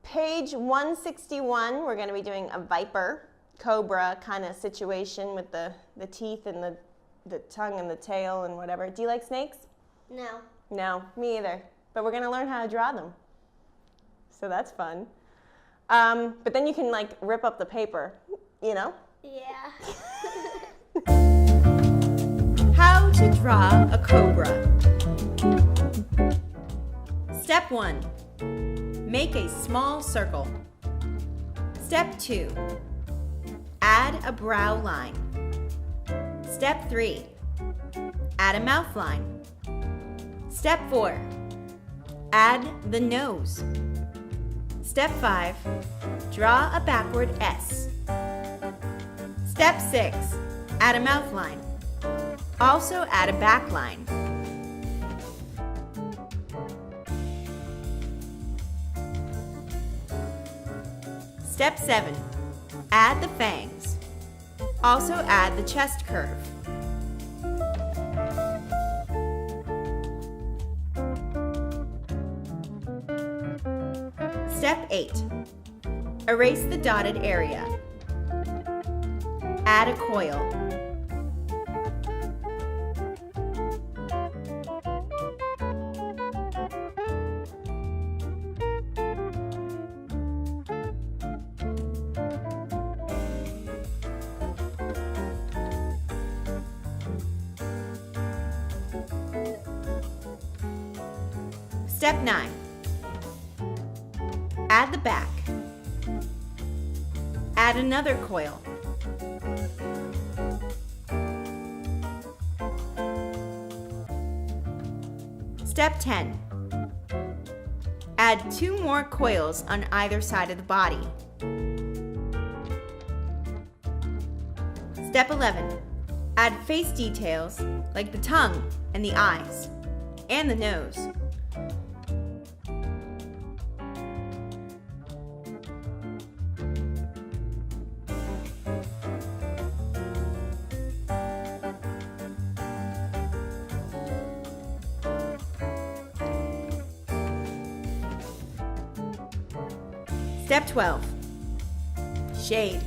Page 161, we're going to be doing a viper, cobra kind of situation with the teeth and the tongue and the tail and whatever. Do you like snakes? No. No, me either. But we're going to learn how to draw them. So that's fun. But then you can like rip up the paper, you know? Yeah. How to draw a cobra. Step 1. Make a small circle. Step 2. Add a brow line. Step 3. Add a mouth line. Step 4. Add the nose. Step 5. Draw a backward S. Step 6. Add a mouth line. Also add a back line. Step 7. Add the fangs. Also add the chest curve. Step 8. Erase the dotted area. Add a coil. Step 9. Add the back. Add another coil. Step 10. Add 2 more coils on either side of the body. Step 11. Add face details like the tongue and the eyes, and the nose. Step 12. Shade.